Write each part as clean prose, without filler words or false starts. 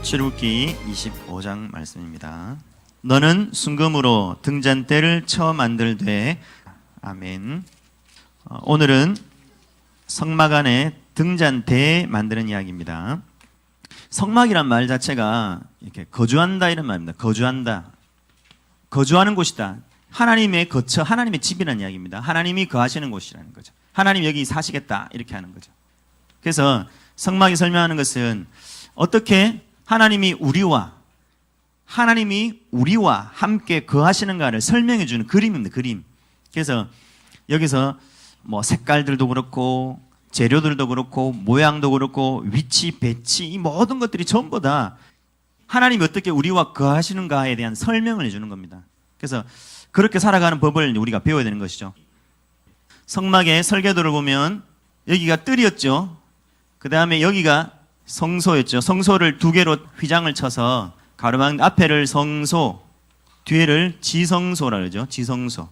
출애굽기 25장 말씀입니다. 너는 순금으로 등잔대를 쳐 만들되. 아멘. 오늘은 성막 안에 등잔대 만드는 이야기입니다. 성막이란 말 자체가 이렇게 거주한다 이런 말입니다. 거주한다. 거주하는 곳이다. 하나님의 거처, 하나님의 집이라는 이야기입니다. 하나님이 거하시는 곳이라는 거죠. 하나님 여기 사시겠다 이렇게 하는 거죠. 그래서 성막이 설명하는 것은 어떻게 하나님이 우리와 함께 거하시는가를 설명해 주는 그림입니다. 그림. 그래서 여기서 뭐 색깔들도 그렇고 재료들도 그렇고 모양도 그렇고 위치, 배치 이 모든 것들이 전부 다 하나님이 어떻게 우리와 거하시는가에 대한 설명을 해주는 겁니다. 그래서 그렇게 살아가는 법을 우리가 배워야 되는 것이죠. 성막의 설계도를 보면 여기가 뜰이었죠. 그 다음에 여기가 성소였죠. 성소를 두 개로 휘장을 쳐서 가로막 앞에를 성소, 뒤에를 지성소라 그러죠. 지성소.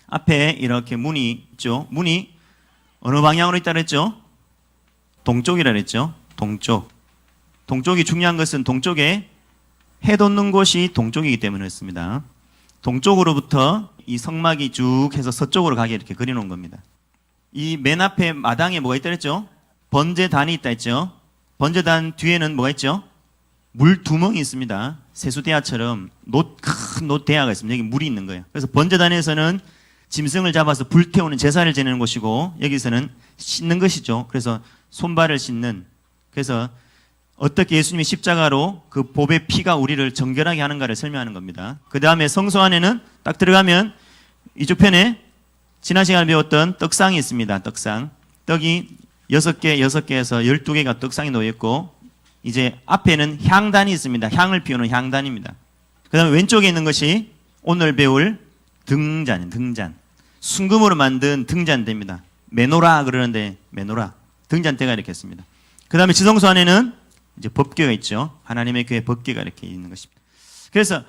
앞에 이렇게 문이 있죠. 문이 어느 방향으로 있다 그랬죠? 동쪽이라 그랬죠. 동쪽. 동쪽이 중요한 것은 동쪽에 해 돋는 곳이 동쪽이기 때문에 그렇습니다. 동쪽으로부터 이 성막이 쭉 해서 서쪽으로 가게 이렇게 그려놓은 겁니다. 이 맨 앞에 마당에 뭐가 있다 그랬죠? 번제단이 있다 했죠. 번제단 뒤에는 뭐가 있죠? 물 두멍이 있습니다. 세수대야처럼 큰 놋대야가 있습니다. 여기 물이 있는 거예요. 그래서 번제단에서는 짐승을 잡아서 불태우는 제사를 지내는 곳이고 여기서는 씻는 것이죠. 그래서 손발을 씻는. 그래서 어떻게 예수님이 십자가로 그 보배 피가 우리를 정결하게 하는가를 설명하는 겁니다. 그 다음에 성소 안에는 딱 들어가면 이쪽 편에 지난 시간에 배웠던 떡상이 있습니다. 떡상. 떡이 6개에서 12개가 떡상이 놓여있고 이제 앞에는 향단이 있습니다. 향을 피우는 향단입니다. 그 다음에 왼쪽에 있는 것이 오늘 배울 등잔. 순금으로 만든 등잔대입니다. 메노라 그러는데 메노라. 등잔대가 이렇게 있습니다. 그 다음에 지성소 안에는 이제 법궤가 있죠. 하나님의 교회 법궤가 이렇게 있는 것입니다. 그래서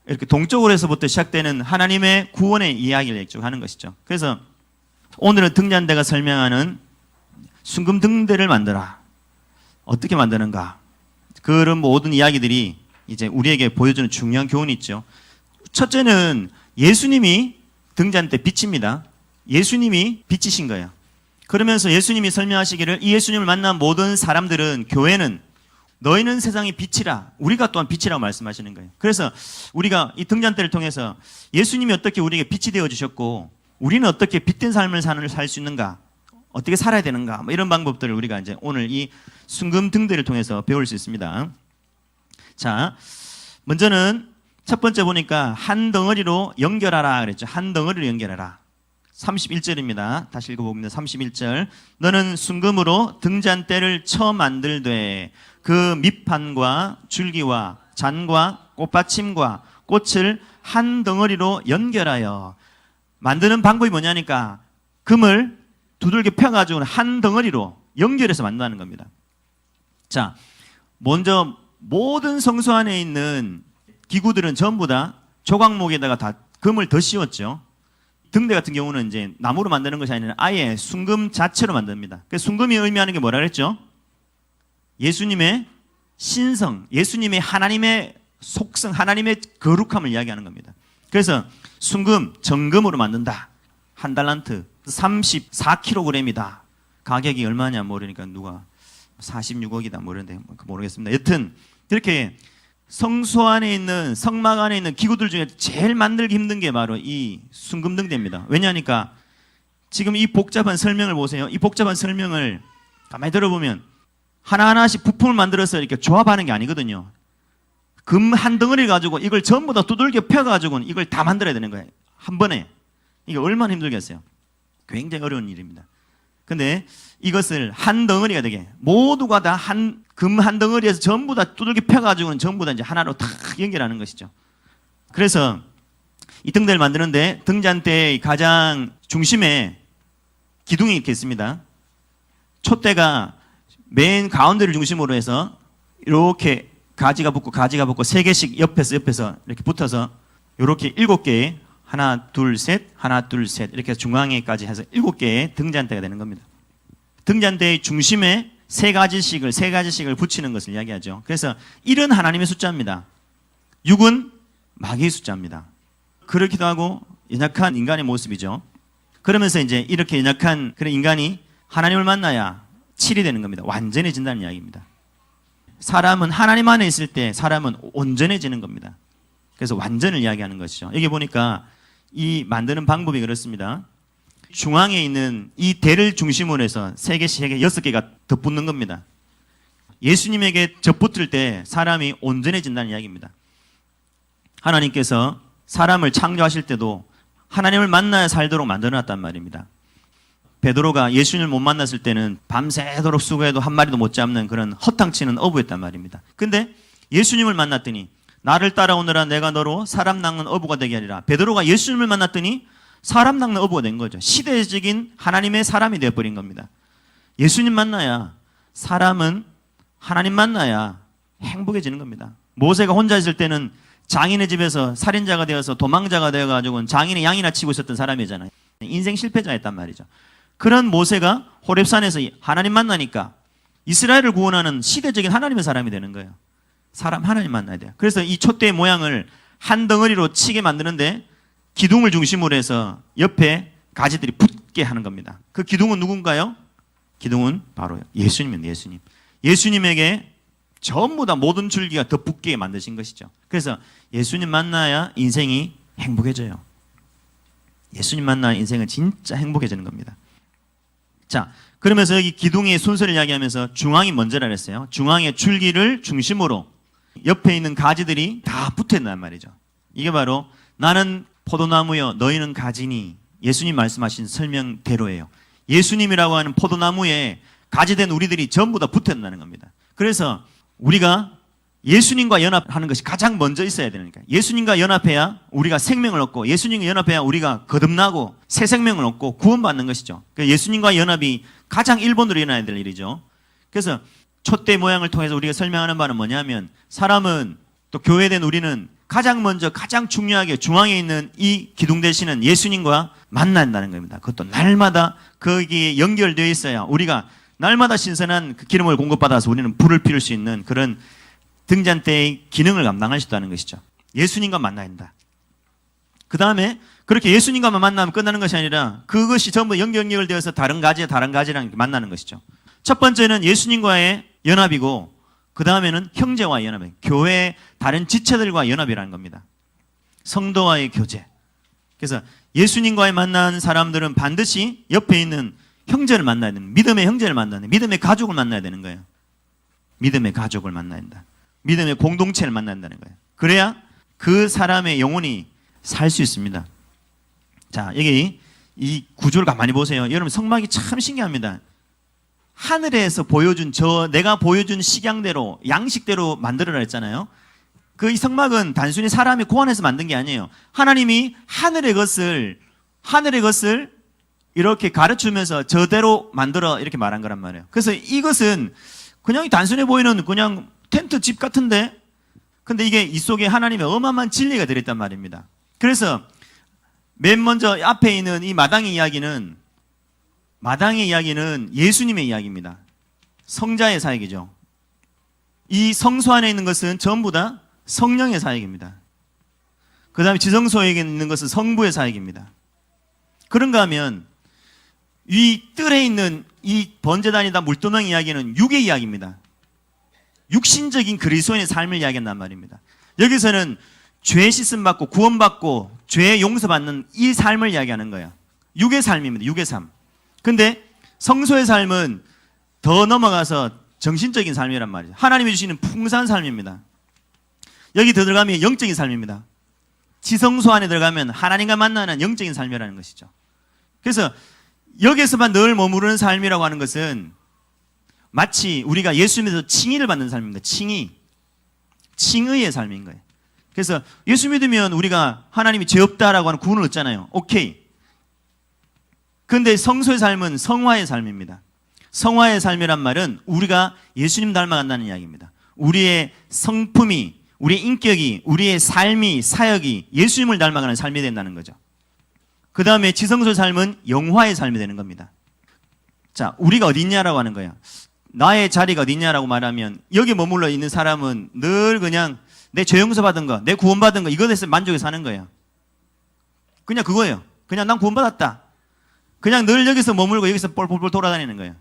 이렇게 동쪽으로서부터 시작되는 하나님의 구원의 이야기를 쭉 하는 것이죠. 그래서 오늘은 등잔대가 설명하는 순금 등대를 만들어라. 어떻게 만드는가? 그런 모든 이야기들이 이제 우리에게 보여주는 중요한 교훈이 있죠. 첫째는 예수님이 등잔대 빛입니다. 예수님이 빛이신 거예요. 그러면서 예수님이 설명하시기를 이 예수님을 만난 모든 사람들은 교회는 너희는 세상의 빛이라 우리가 또한 빛이라고 말씀하시는 거예요. 그래서 우리가 이 등잔대를 통해서 예수님이 어떻게 우리에게 빛이 되어주셨고 우리는 어떻게 빛된 삶을 살 수 있는가 어떻게 살아야 되는가 뭐 이런 방법들을 우리가 이제 오늘 이 순금 등대를 통해서 배울 수 있습니다. 자, 먼저는 첫 번째 보니까 한 덩어리로 연결하라 그랬죠. 한 덩어리로 연결하라. 31절입니다. 다시 읽어봅니다. 31절. 너는 순금으로 등잔대를 쳐 만들되 그 밑판과 줄기와 잔과 꽃받침과 꽃을 한 덩어리로 연결하여. 만드는 방법이 뭐냐니까 금을 두들겨 펴가지고 한 덩어리로 연결해서 만든다는 겁니다. 자, 먼저 모든 성소 안에 있는 기구들은 전부 다 조각목에다가 다 금을 더 씌웠죠. 등대 같은 경우는 이제 나무로 만드는 것이 아니라 아예 순금 자체로 만듭니다. 그래서 순금이 의미하는 게 뭐라 그랬죠? 예수님의 신성, 예수님의 하나님의 속성, 하나님의 거룩함을 이야기하는 겁니다. 그래서 순금, 정금으로 만든다. 한 달란트, 34kg이다. 가격이 얼마냐 모르니까 누가 46억이다 모르는데 모르겠습니다. 여튼 이렇게 성소 안에 있는 성막 안에 있는 기구들 중에 제일 만들기 힘든 게 바로 이 순금 등대입니다. 왜냐하니까 지금 이 복잡한 설명을 보세요. 이 복잡한 설명을 가만히 들어보면 하나하나씩 부품을 만들어서 이렇게 조합하는 게 아니거든요. 금 한 덩어리를 가지고 이걸 전부 다 두들겨 펴가지고 이걸 다 만들어야 되는 거예요. 한 번에. 이게 얼마나 힘들겠어요. 굉장히 어려운 일입니다. 근데 이것을 한 덩어리가 되게 모두가 다 금 한 덩어리에서 전부 다 두들겨 펴가지고는 전부 다 이제 하나로 탁 연결하는 것이죠. 그래서 이 등대를 만드는데 등잔대의 가장 중심에 기둥이 이렇게 있습니다. 촛대가 맨 가운데를 중심으로 해서 이렇게 가지가 붙고 세 개씩 옆에서 이렇게 붙어서 이렇게 7개의 하나, 둘, 셋, 이렇게 중앙에까지 해서 7개의 등잔대가 되는 겁니다. 등잔대의 중심에 세 가지씩을 붙이는 것을 이야기하죠. 그래서 1은 하나님의 숫자입니다. 6은 마귀의 숫자입니다. 그렇기도 하고 연약한 인간의 모습이죠. 그러면서 이제 이렇게 연약한 그런 인간이 하나님을 만나야 7이 되는 겁니다. 완전해진다는 이야기입니다. 사람은 하나님 안에 있을 때 사람은 온전해지는 겁니다. 그래서 완전을 이야기하는 것이죠. 여기 보니까 이 만드는 방법이 그렇습니다. 중앙에 있는 이 대를 중심으로 해서 3개씩 3개, 6개가 덧붙는 겁니다. 예수님에게 덧붙을 때 사람이 온전해진다는 이야기입니다. 하나님께서 사람을 창조하실 때도 하나님을 만나야 살도록 만들어놨단 말입니다. 베드로가 예수님을 못 만났을 때는 밤새도록 수고해도 한 마리도 못 잡는 그런 허탕치는 어부였단 말입니다. 근데 예수님을 만났더니 나를 따라오느라 내가 너로 사람 낚는 어부가 되게 하리라. 베드로가 예수님을 만났더니 사람 낚는 어부가 된 거죠. 시대적인 하나님의 사람이 되어버린 겁니다. 예수님 만나야, 사람은 하나님 만나야 행복해지는 겁니다. 모세가 혼자 있을 때는 장인의 집에서 살인자가 되어서 도망자가 되어가지고 장인의 양이나 치고 있었던 사람이잖아요. 인생 실패자였단 말이죠. 그런 모세가 호렙산에서 하나님 만나니까 이스라엘을 구원하는 시대적인 하나님의 사람이 되는 거예요. 사람 하나님 만나야 돼요. 그래서 이 촛대 모양을 한 덩어리로 치게 만드는데 기둥을 중심으로 해서 옆에 가지들이 붙게 하는 겁니다. 그 기둥은 누군가요? 기둥은 바로 예수님입니다. 예수님. 예수님에게 전부 다 모든 줄기가 더 붙게 만드신 것이죠. 그래서 예수님 만나야 인생이 행복해져요. 예수님 만나야 인생은 진짜 행복해지는 겁니다. 자, 그러면서 여기 기둥의 순서를 이야기하면서 중앙이 먼저라 그랬어요. 중앙의 줄기를 중심으로 옆에 있는 가지들이 다 붙어 있단 말이죠. 이게 바로 나는 포도나무여 너희는 가지니, 예수님 말씀하신 설명대로예요. 예수님이라고 하는 포도나무에 가지된 우리들이 전부 다 붙어 있다는 겁니다. 그래서 우리가 예수님과 연합하는 것이 가장 먼저 있어야 되니까, 예수님과 연합해야 우리가 생명을 얻고, 예수님과 연합해야 우리가 거듭나고 새 생명을 얻고 구원받는 것이죠. 그러니까 예수님과 연합이 가장 일본으로 일어나야 될 일이죠. 그래서 촛대 모양을 통해서 우리가 설명하는 바는 뭐냐면, 사람은 또 교회된 우리는 가장 먼저 가장 중요하게 중앙에 있는 이 기둥 대신은 예수님과 만난다는 겁니다. 그것도 날마다 거기에 연결되어 있어야 우리가 날마다 신선한 그 기름을 공급받아서 우리는 불을 피울 수 있는 그런 등잔대의 기능을 감당할 수 있다는 것이죠. 예수님과 만나야 한다. 그 다음에 그렇게 예수님과만 만나면 끝나는 것이 아니라 그것이 전부 연결되어서 다른 가지랑 만나는 것이죠. 첫 번째는 예수님과의 연합이고, 그 다음에는 형제와의 연합이에요. 교회 다른 지체들과 연합이라는 겁니다. 성도와의 교제. 그래서 예수님과의 만난 사람들은 반드시 옆에 있는 형제를 만나야 되는, 믿음의 형제를 만나야 되는, 믿음의 가족을 만나야 되는 거예요. 믿음의 가족을 만나야 된다. 믿음의 공동체를 만나야 된다는 거예요. 그래야 그 사람의 영혼이 살 수 있습니다. 자, 여기 이 구조를 가만히 보세요. 여러분, 성막이 참 신기합니다. 하늘에서 보여준 내가 보여준 식양대로, 양식대로 만들어라 했잖아요. 그 이 성막은 단순히 사람이 고안해서 만든 게 아니에요. 하나님이 하늘의 것을 이렇게 가르치면서 저대로 만들어 이렇게 말한 거란 말이에요. 그래서 이것은 그냥 단순해 보이는 그냥 텐트 집 같은데, 근데 이게 이 속에 하나님의 어마어마한 진리가 들어있단 말입니다. 그래서 맨 먼저 앞에 있는 이 마당의 이야기는 예수님의 이야기입니다. 성자의 사역이죠. 이 성소 안에 있는 것은 전부 다 성령의 사역입니다. 그 다음에 지성소에 있는 것은 성부의 사역입니다. 그런가 하면 이 뜰에 있는 이 번제단이다 물두멍 이야기는 육의 이야기입니다. 육신적인 그리스도인의 삶을 이야기한단 말입니다. 여기서는 죄 씻음 받고 구원받고 죄 용서받는 이 삶을 이야기하는 거예요. 육의 삶입니다. 육의 삶. 근데 성소의 삶은 더 넘어가서 정신적인 삶이란 말이죠. 하나님이 주시는 풍성한 삶입니다. 여기 더 들어가면 영적인 삶입니다. 지성소 안에 들어가면 하나님과 만나는 영적인 삶이라는 것이죠. 그래서 여기에서만 늘 머무르는 삶이라고 하는 것은 마치 우리가 예수님에서 칭의를 받는 삶입니다. 칭의의 삶인 거예요. 그래서 예수 믿으면 우리가 하나님이 죄 없다라고 하는 구원을 얻잖아요. 오케이. 그런데 성소의 삶은 성화의 삶입니다. 성화의 삶이란 말은 우리가 예수님 닮아간다는 이야기입니다. 우리의 성품이, 우리의 인격이, 우리의 삶이, 사역이 예수님을 닮아가는 삶이 된다는 거죠. 그 다음에 지성소의 삶은 영화의 삶이 되는 겁니다. 자, 우리가 어디 있냐라고 하는 거예요. 나의 자리가 어디냐라고 말하면 여기 머물러 있는 사람은 늘 그냥 내 죄 용서 받은 거, 내 구원 받은 거 이것에서 만족해 사는 거예요. 그냥 그거예요. 그냥 난 구원 받았다. 그냥 늘 여기서 머물고 여기서 뻘뻘뻘 돌아다니는 거예요.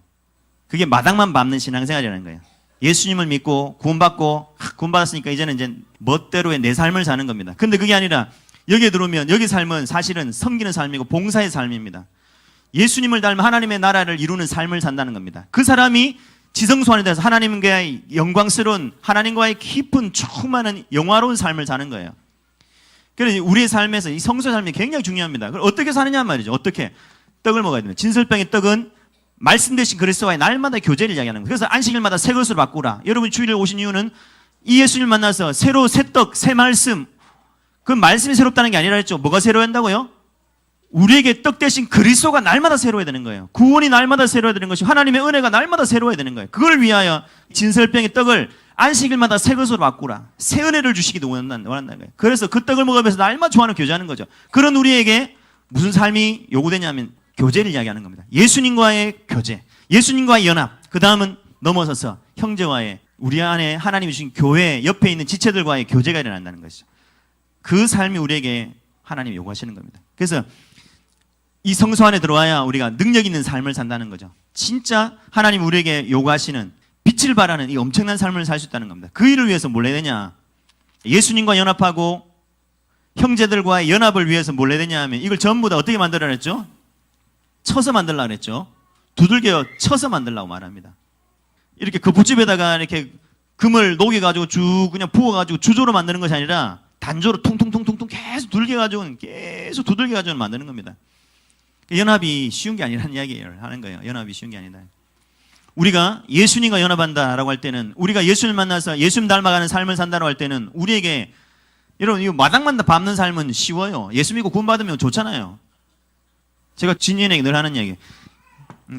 그게 마당만 밟는 신앙생활이라는 거예요. 예수님을 믿고 구원받고 구원받았으니까 이제는 이제 멋대로의 내 삶을 사는 겁니다. 근데 그게 아니라 여기에 들어오면 여기 삶은 사실은 섬기는 삶이고 봉사의 삶입니다. 예수님을 닮은 하나님의 나라를 이루는 삶을 산다는 겁니다. 그 사람이 지성소 안에 대해서 하나님과의 영광스러운 하나님과의 깊은 충만한 영화로운 삶을 사는 거예요. 그래서 우리의 삶에서 이 성소의 삶이 굉장히 중요합니다. 그럼 어떻게 사느냐 말이죠. 어떻게? 떡을 먹어야 됩니다. 진설병의 떡은 말씀 대신 그리스도와의 날마다 교제를 이야기하는 거예요. 그래서 안식일마다 새 것으로 바꾸라. 여러분이 주일에 오신 이유는 이 예수님을 만나서 새로 새 떡, 새 말씀, 그 말씀이 새롭다는 게 아니라 했죠. 뭐가 새로워야 한다고요? 우리에게 떡 대신 그리스도가 날마다 새로워야 되는 거예요. 구원이 날마다 새로워야 되는 것이 하나님의 은혜가 날마다 새로워야 되는 거예요. 그걸 위하여 진설병의 떡을 안식일마다 새 것으로 바꾸라. 새 은혜를 주시기도 원한다는 거예요. 그래서 그 떡을 먹으면서 날마다 좋아하는 교제하는 거죠. 그런 우리에게 무슨 삶이 요구되냐면 교제를 이야기하는 겁니다. 예수님과의 교제, 예수님과의 연합, 그 다음은 넘어서서 형제와의 우리 안에 하나님이 주신 교회 옆에 있는 지체들과의 교제가 일어난다는 것이죠. 그 삶이 우리에게 하나님이 요구하시는 겁니다. 그래서 이 성소 안에 들어와야 우리가 능력 있는 삶을 산다는 거죠. 진짜 하나님 우리에게 요구하시는 빛을 발하는 이 엄청난 삶을 살 수 있다는 겁니다. 그 일을 위해서 뭘 해야 되냐? 예수님과 연합하고 형제들과의 연합을 위해서 뭘 해야 되냐 하면 이걸 전부 다 어떻게 만들어라 했죠? 쳐서 만들려고 그랬죠. 두들겨 쳐서 만들려고 말합니다. 이렇게 그 붓집에다가 이렇게 금을 녹여가지고 쭉 그냥 부어가지고 주조로 만드는 것이 아니라 단조로 통통통통통 계속 두들겨가지고 만드는 겁니다. 연합이 쉬운 게 아니라는 이야기를 하는 거예요. 연합이 쉬운 게 아니다. 우리가 예수님과 연합한다라고 할 때는 우리가 예수님을 만나서 예수님 닮아가는 삶을 산다고 할 때는 우리에게 여러분 이 마당만 밟는 삶은 쉬워요. 예수 믿고 구원받으면 좋잖아요. 제가 진이에게 늘 하는 얘기.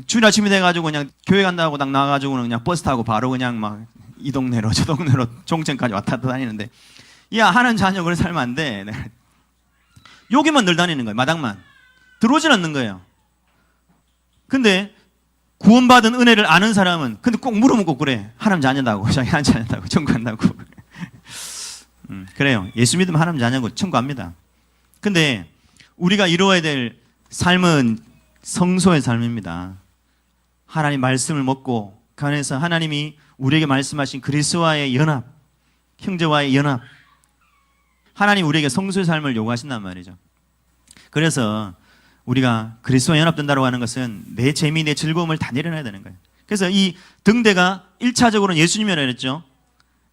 주일 아침이 돼가지고 그냥 교회 간다고 딱 나와가지고 그냥 버스 타고 바로 그냥 막 이 동네로 저 동네로 종천까지 왔다 갔다 다니는데 야 하는 자녀 그런 살면 안 돼. 여기만 늘 다니는 거예요. 마당만. 들어오질 않는 거예요. 근데 구원받은 은혜를 아는 사람은 근데 꼭 물어보고 그래. 하나님 자녀다고. 자기 하나님 자녀다고. 천국 간다고. 그래요. 예수 믿으면 하나님 자녀고 천국 갑니다. 근데 우리가 이루어야 될 삶은 성소의 삶입니다. 하나님 말씀을 먹고 그 안에서 하나님이 우리에게 말씀하신 그리스도와의 연합, 형제와의 연합, 하나님 우리에게 성소의 삶을 요구하신단 말이죠. 그래서 우리가 그리스도와 연합된다고 하는 것은 내 재미, 내 즐거움을 다 내려놔야 되는 거예요. 그래서 이 등대가 1차적으로는 예수님이라고 했죠.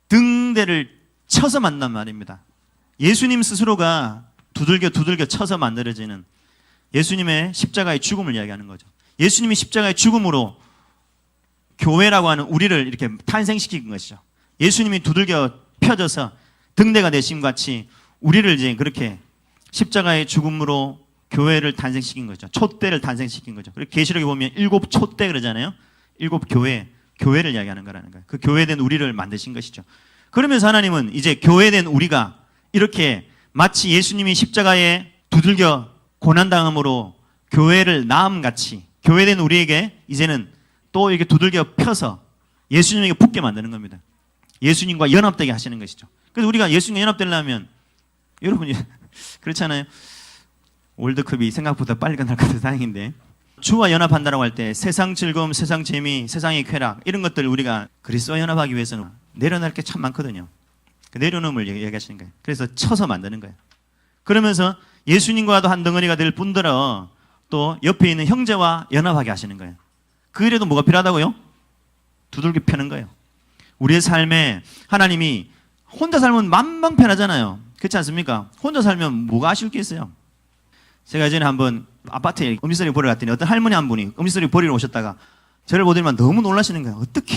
등대를 쳐서 만난 말입니다. 예수님 스스로가 두들겨 쳐서 만들어지는 예수님의 십자가의 죽음을 이야기하는 거죠. 예수님이 십자가의 죽음으로 교회라고 하는 우리를 이렇게 탄생시킨 것이죠. 예수님이 두들겨 펴져서 등대가 되심 같이 우리를 이제 그렇게 십자가의 죽음으로 교회를 탄생시킨 거죠. 촛대를 탄생시킨 거죠. 그리고 계시록에 보면 7 촛대 그러잖아요. 7 교회를 이야기하는 거라는 거예요. 그 교회된 우리를 만드신 것이죠. 그러면서 하나님은 이제 교회된 우리가 이렇게 마치 예수님이 십자가에 두들겨 고난당함으로 교회를 낳음같이 교회된 우리에게 이제는 또 이렇게 두들겨 펴서 예수님에게 붙게 만드는 겁니다. 예수님과 연합되게 하시는 것이죠. 그래서 우리가 예수님과 연합되려면 여러분이 그렇잖아요. 월드컵이 생각보다 빨리 끝날 것 같아서 다행인데 주와 연합한다고 할 때 세상 즐거움, 세상 재미, 세상의 쾌락 이런 것들 우리가 그리스도와 연합하기 위해서는 내려놓을 게 참 많거든요. 그 내려놓음을 얘기하시는 거예요. 그래서 쳐서 만드는 거예요. 그러면서 예수님과도 한 덩어리가 될 뿐더러 또 옆에 있는 형제와 연합하게 하시는 거예요. 그 일에도 뭐가 필요하다고요? 두들겨 펴는 거예요. 우리의 삶에 하나님이 혼자 살면 만방편하잖아요. 그렇지 않습니까? 혼자 살면 뭐가 아쉬울 게 있어요? 제가 예전에 한번 아파트에 음식쓰레기 버리러 갔더니 어떤 할머니 한 분이 음식쓰레기 버리러 오셨다가 저를 보더니만 너무 놀라시는 거예요. 어떻게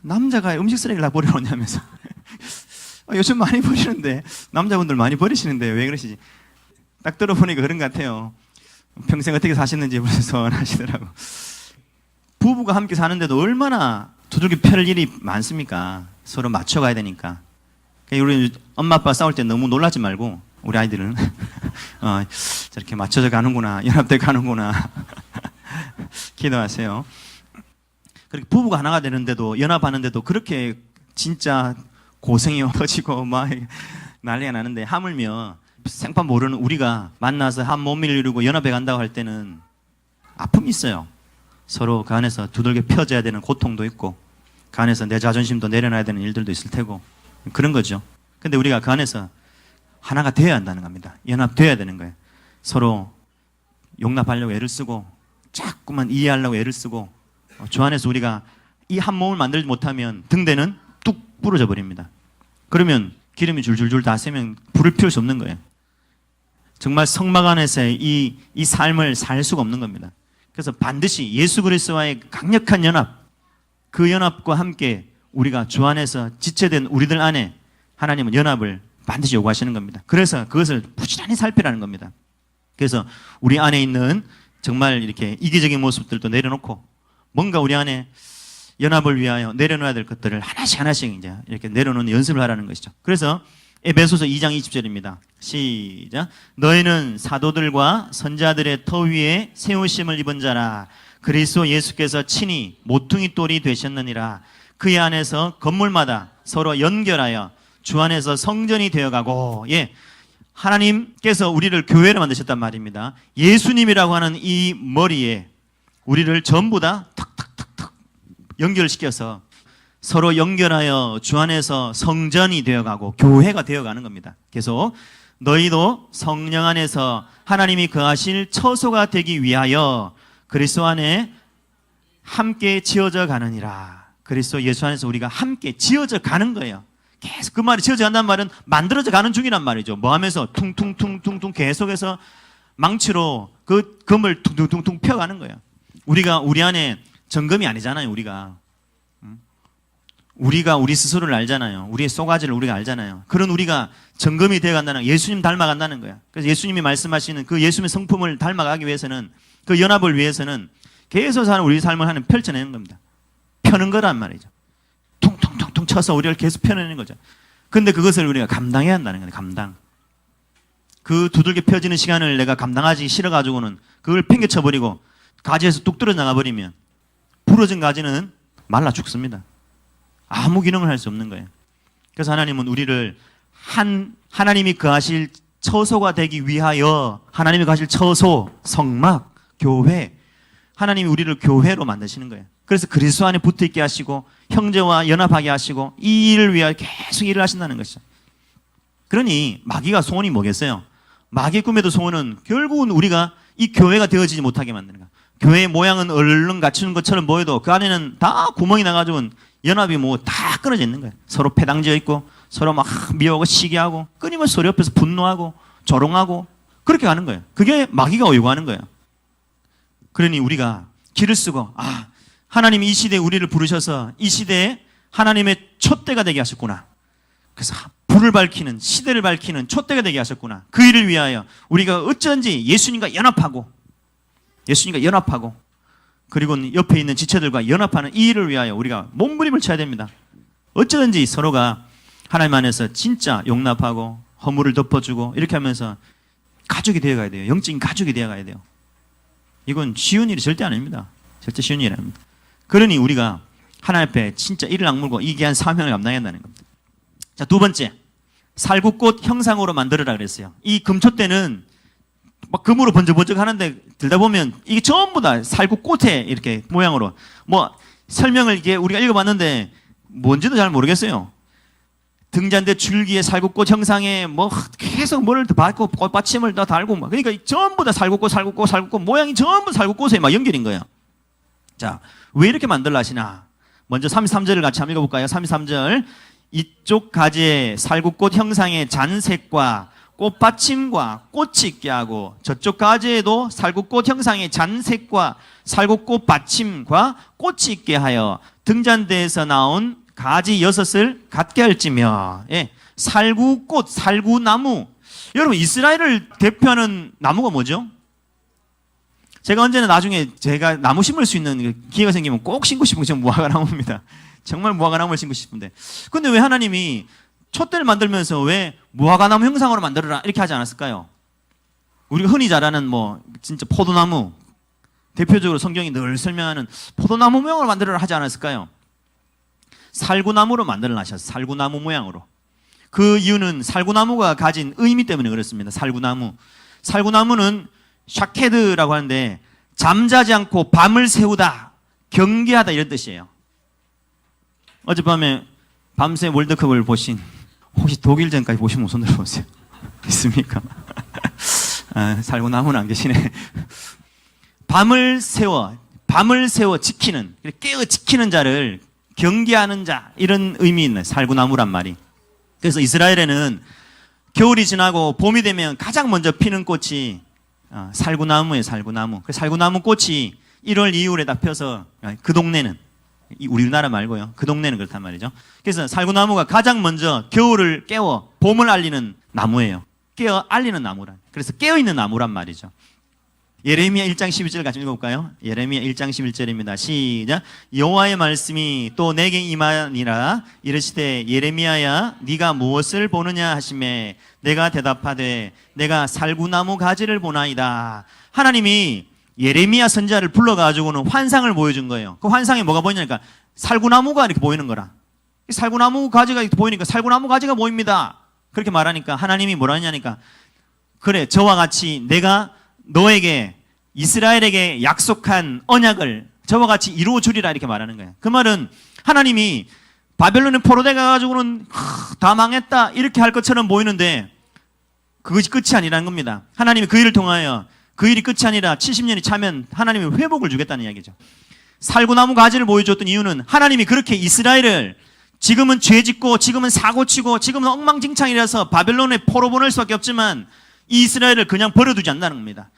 남자가 음식쓰레기를 다 버리러 오냐면서 요즘 많이 버리는데 남자분들 많이 버리시는데 왜 그러시지? 딱 들어보니까 그런 것 같아요. 평생 어떻게 사셨는지 벌써 하시더라고. 부부가 함께 사는데도 얼마나 두들겨 펴를 일이 많습니까? 서로 맞춰가야 되니까. 우리 엄마 아빠 싸울 때 너무 놀라지 말고 우리 아이들은 저렇게 맞춰져 가는구나, 연합돼 가는구나 기도하세요. 그렇게 부부가 하나가 되는데도, 연합하는데도 그렇게 진짜 고생이 터지고 막 난리가 나는데, 하물며 생판 모르는 우리가 만나서 한 몸을 이루고 연합해 간다고 할 때는 아픔이 있어요. 서로 그 안에서 두들겨 펴져야 되는 고통도 있고, 그 안에서 내 자존심도 내려놔야 되는 일들도 있을 테고, 그런 거죠. 근데 우리가 그 안에서 하나가 되어야 한다는 겁니다. 연합되어야 되는 거예요. 서로 용납하려고 애를 쓰고, 자꾸만 이해하려고 애를 쓰고, 주 안에서 우리가 이 한 몸을 만들지 못하면 등대는 뚝 부러져 버립니다. 그러면 기름이 줄줄줄 다 새면 불을 피울 수 없는 거예요. 정말 성막 안에서의 이 삶을 살 수가 없는 겁니다. 그래서 반드시 예수 그리스도와의 강력한 연합, 그 연합과 함께 우리가 주 안에서 지체된 우리들 안에 하나님은 연합을 반드시 요구하시는 겁니다. 그래서 그것을 부지런히 살피라는 겁니다. 그래서 우리 안에 있는 정말 이렇게 이기적인 모습들도 내려놓고, 뭔가 우리 안에 연합을 위하여 내려놓아야 될 것들을 하나씩 이제 이렇게 내려놓는 연습을 하라는 것이죠. 그래서 에베소서 2장 20절입니다. 시작. 너희는 사도들과 선자들의 터 위에 세우심을 입은 자라. 그리스도 예수께서 친히 모퉁이 돌이 되셨느니라. 그의 안에서 건물마다 서로 연결하여 주 안에서 성전이 되어가고, 하나님께서 우리를 교회로 만드셨단 말입니다. 예수님이라고 하는 이 머리에 우리를 전부 다 탁탁탁탁 연결시켜서 서로 연결하여 주 안에서 성전이 되어가고 교회가 되어가는 겁니다. 계속 너희도 성령 안에서 하나님이 거하실 처소가 되기 위하여 그리스도 안에 함께 지어져 가느니라. 그리스도 예수 안에서 우리가 함께 지어져 가는 거예요. 계속 그 말이 지어져 간다는 말은 만들어져 가는 중이란 말이죠. 뭐 하면서 퉁퉁퉁퉁퉁 계속해서 망치로 그 금을 퉁퉁퉁퉁 펴가는 거예요. 우리가 우리 안에 점검이 아니잖아요. 우리가 우리 스스로를 알잖아요. 우리의 쏘가지를 우리가 알잖아요. 그런 우리가 점검이 되어 간다는, 예수님 닮아간다는 거야. 그래서 예수님이 말씀하시는 그 예수님의 성품을 닮아가기 위해서는, 그 연합을 위해서는 계속 사는 우리 삶을 하는 펼쳐내는 겁니다. 펴는 거란 말이죠. 퉁퉁퉁퉁 쳐서 우리를 계속 펴내는 거죠. 근데 그것을 우리가 감당해야 한다는 거예요. 감당. 그 두들겨 펴지는 시간을 내가 감당하기 싫어가지고는 그걸 팽개쳐버리고 가지에서 뚝 떨어져 나가버리면 부러진 가지는 말라 죽습니다. 아무 기능을 할 수 없는 거예요. 그래서 하나님은 우리를 하나님이 거하실 처소가 되기 위하여, 하나님이 거하실 처소, 성막, 교회, 하나님이 우리를 교회로 만드시는 거예요. 그래서 그리스도 안에 붙어있게 하시고 형제와 연합하게 하시고 이 일을 위하여 계속 일을 하신다는 것이죠. 그러니 마귀가 소원이 뭐겠어요? 마귀의 꿈에도 소원은 결국은 우리가 이 교회가 되어지지 못하게 만드는 거예요. 교회의 모양은 얼른 갖추는 것처럼 보여도 그 안에는 다 구멍이 나가지고 연합이 뭐 다 끊어져 있는 거예요. 서로 패당지어 있고 서로 막 미워하고 시기하고 끊임없이 소리 옆에서 분노하고 조롱하고 그렇게 가는 거예요. 그게 마귀가 요구하는 거예요. 그러니 우리가 길을 쓰고, 하나님이 이 시대에 우리를 부르셔서 이 시대에 하나님의 촛대가 되게 하셨구나. 그래서 불을 밝히는, 시대를 밝히는 촛대가 되게 하셨구나. 그 일을 위하여 우리가 어쩐지 예수님과 연합하고 그리고 옆에 있는 지체들과 연합하는 이 일을 위하여 우리가 몸부림을 쳐야 됩니다. 어쩌든지 서로가 하나님 안에서 진짜 용납하고 허물을 덮어주고 이렇게 하면서 가족이 되어가야 돼요. 영적인 가족이 되어가야 돼요. 이건 쉬운 일이 절대 아닙니다. 절대 쉬운 일이 아닙니다. 그러니 우리가 하나님 앞에 진짜 이를 악물고 이 귀한 사명을 감당해야 한다는 겁니다. 자, 두 번째, 살구꽃 형상으로 만들어라 그랬어요. 이 금촛대는 막 금으로 번쩍번쩍 하는데 들다 보면 이게 전부 다 살구꽃에 이렇게 모양으로, 뭐 설명을 이게 우리가 읽어봤는데 뭔지도 잘 모르겠어요. 등잔대 줄기에 살구꽃 형상에 뭐 계속 뭐를 더 밟고 꽃받침을 더 달고 막, 그러니까 전부 다 살구꽃 모양이 전부 살구꽃에 막 연결인 거예요. 자, 왜 이렇게 만들라 하시나? 먼저 33절을 같이 한번 읽어볼까요? 33절. 이쪽 가지에 살구꽃 형상의 잔색과 꽃받침과 꽃이 있게 하고 저쪽 가지에도 살구꽃 형상의 잔색과 살구꽃 받침과 꽃이 있게 하여 등잔대에서 나온 가지 6을 갖게 할지며. 살구꽃, 살구나무. 여러분, 이스라엘을 대표하는 나무가 뭐죠? 제가 언제나 나중에 제가 나무 심을 수 있는 기회가 생기면 꼭 심고 싶은 게 무화과나무입니다. 정말 무화과나무를 심고 싶은데. 근데 왜 하나님이 촛대를 만들면서 왜 무화과나무 형상으로 만들어라 이렇게 하지 않았을까요? 우리가 흔히 잘 아는 뭐 진짜 포도나무, 대표적으로 성경이 늘 설명하는 포도나무 모양을 만들어라 하지 않았을까요? 살구나무로 만들어 놨어요. 살구나무 모양으로. 그 이유는 살구나무가 가진 의미 때문에 그렇습니다. 살구나무. 살구나무는 샤케드라고 하는데 잠자지 않고 밤을 새우다, 경계하다 이런 뜻이에요. 어젯밤에 밤새 월드컵을 보신 혹시 독일전까지 보신 분 손 들어보세요. 있습니까? 아, 살구나무는 안 계시네. 밤을 세워 지키는, 깨어 지키는 자를 경계하는 자, 이런 의미 있는 살구나무란 말이. 그래서 이스라엘에는 겨울이 지나고 봄이 되면 가장 먼저 피는 꽃이 살구나무예요. 살구나무. 그 살구나무 꽃이 1월 2월에 다 펴서 그 동네는, 우리나라 말고요, 그 동네는 그렇단 말이죠. 그래서 살구나무가 가장 먼저 겨울을 깨워 봄을 알리는 나무예요. 깨어 알리는 나무란. 그래서 깨어있는 나무란 말이죠. 예레미야 1장 11절 같이 읽어볼까요? 예레미야 1장 11절입니다. 시작. 여호와의 말씀이 또 내게 임하니라. 이르시되 예레미야야 네가 무엇을 보느냐 하시매 내가 대답하되 내가 살구나무 가지를 보나이다. 하나님이 예레미야 선지자를 불러가지고는 환상을 보여준 거예요. 그 환상에 뭐가 보이냐니까 살구나무가 이렇게 보이는 거라. 살구나무 가지가 이렇게 보이니까 살구나무 가지가 보입니다. 그렇게 말하니까 하나님이 뭐라 하냐니까 그래, 저와 같이 내가 너에게 이스라엘에게 약속한 언약을 저와 같이 이루어 주리라 이렇게 말하는 거예요. 그 말은 하나님이 바벨론에 포로돼 가지고는 다 망했다 이렇게 할 것처럼 보이는데 그것이 끝이 아니라는 겁니다. 하나님이 그 일을 통하여 그 일이 끝이 아니라 70년이 차면 하나님이 회복을 주겠다는 이야기죠. 살구나무 가지를 보여줬던 이유는 하나님이 그렇게 이스라엘을 지금은 죄짓고 지금은 사고치고 지금은 엉망진창이라서 바벨론에 포로 보낼 수밖에 없지만 이 이스라엘을 그냥 버려두지 않는다는 겁니다.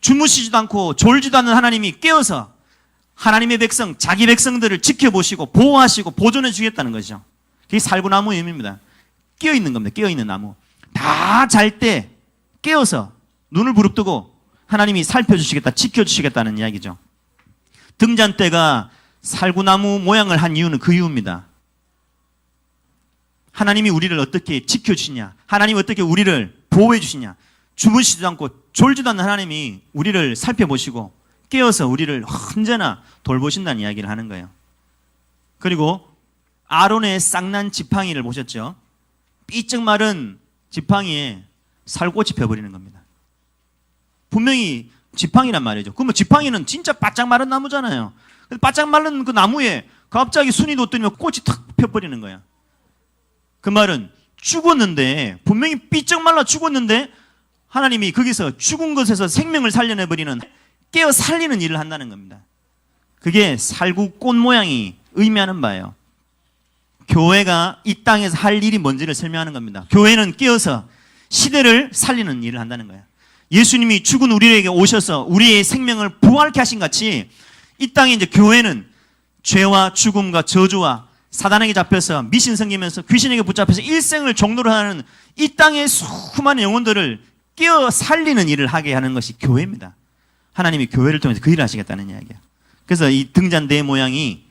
주무시지도 않고 졸지도 않는 하나님이 깨어서 하나님의 백성, 자기 백성들을 지켜보시고 보호하시고 보존해 주겠다는 거죠. 그게 살구나무의 의미입니다. 깨어있는 겁니다. 깨어있는 나무. 다 잘 때 깨어서 눈을 부릅뜨고 하나님이 살펴주시겠다, 지켜주시겠다는 이야기죠. 등잔대가 살구나무 모양을 한 이유는 그 이유입니다. 하나님이 우리를 어떻게 지켜주시냐, 하나님이 어떻게 우리를 보호해 주시냐, 주무시지도 않고 졸지도 않는 하나님이 우리를 살펴보시고 깨어서 우리를 언제나 돌보신다는 이야기를 하는 거예요. 그리고 아론의 쌍난 지팡이를 보셨죠? 삐쩍 마른 지팡이에 살꽃이 펴버리는 겁니다. 분명히 지팡이란 말이죠. 그러면 지팡이는 진짜 바짝 마른 나무잖아요. 바짝 마른 그 나무에 갑자기 순이 돋더니 꽃이 탁 펴버리는 거야. 그 말은 죽었는데, 분명히 삐쩍 말라 죽었는데 하나님이 거기서 죽은 것에서 생명을 살려내버리는, 깨어 살리는 일을 한다는 겁니다. 그게 살구꽃 모양이 의미하는 바예요. 교회가 이 땅에서 할 일이 뭔지를 설명하는 겁니다. 교회는 깨어서 시대를 살리는 일을 한다는 거예요. 예수님이 죽은 우리에게 오셔서 우리의 생명을 부활케 하신 같이 이 땅에 이제 교회는 죄와 죽음과 저주와 사단에게 잡혀서 미신 생기면서 귀신에게 붙잡혀서 일생을 종로를 하는 이 땅의 수많은 영혼들을 깨어 살리는 일을 하게 하는 것이 교회입니다. 하나님이 교회를 통해서 그 일을 하시겠다는 이야기예요. 그래서 이 등잔대 모양이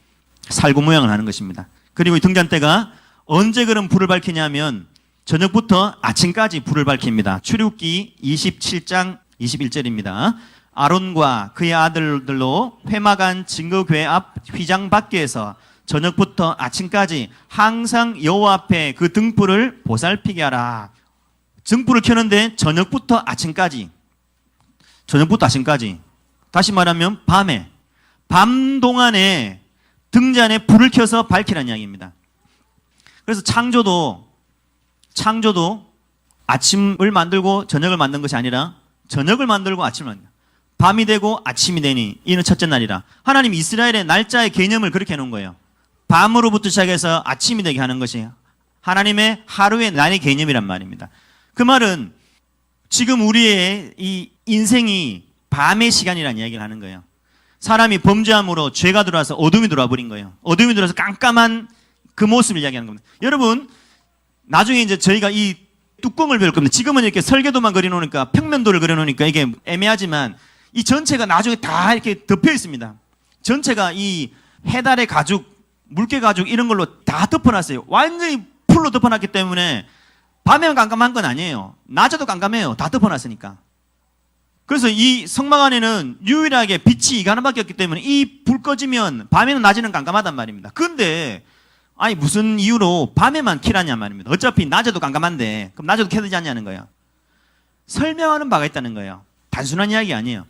살구 모양을 하는 것입니다. 그리고 이 등잔대가 언제 그런 불을 밝히냐면 저녁부터 아침까지 불을 밝힙니다. 출애굽기 27장 21절입니다. 아론과 그의 아들들로 회막안 증거궤 앞 휘장 밖에서 저녁부터 아침까지 항상 여호와 앞에 그 등불을 보살피게 하라. 등불을 켜는데 저녁부터 아침까지, 다시 말하면 밤에, 밤 동안에 등잔에 불을 켜서 밝히라는 이야기입니다. 그래서 창조도 아침을 만들고 저녁을 만든 것이 아니라 저녁을 만들고 아침을 만든다. 밤이 되고 아침이 되니 이는 첫째 날이라. 하나님 이스라엘의 날짜의 개념을 그렇게 해놓은 거예요. 밤으로부터 시작해서 아침이 되게 하는 것이 하나님의 하루의 날의 개념이란 말입니다. 그 말은 지금 우리의 이 인생이 밤의 시간이라는 이야기를 하는 거예요. 사람이 범죄함으로 죄가 들어와서 어둠이 들어와 버린 거예요. 어둠이 들어와서 깜깜한 그 모습을 이야기하는 겁니다. 여러분, 나중에 이제 저희가 이 뚜껑을 배울 겁니다. 지금은 이렇게 설계도만 그려놓으니까, 평면도를 그려놓으니까 이게 애매하지만 이 전체가 나중에 다 이렇게 덮여 있습니다. 전체가 이 해달의 가죽, 물개 가죽 이런 걸로 다 덮어놨어요. 완전히 풀로 덮어놨기 때문에 밤에만 깜깜한 건 아니에요. 낮에도 깜깜해요. 다 덮어놨으니까. 그래서 이 성막 안에는 유일하게 빛이 이거 하나밖에 없기 때문에 이 불 꺼지면 밤에는 낮에는 깜깜하단 말입니다. 근데 아니 무슨 이유로 밤에만 켜라냐 말입니다. 어차피 낮에도 깜깜한데 그럼 낮에도 켜야 되지 않냐는 거예요. 설명하는 바가 있다는 거예요. 단순한 이야기 아니에요.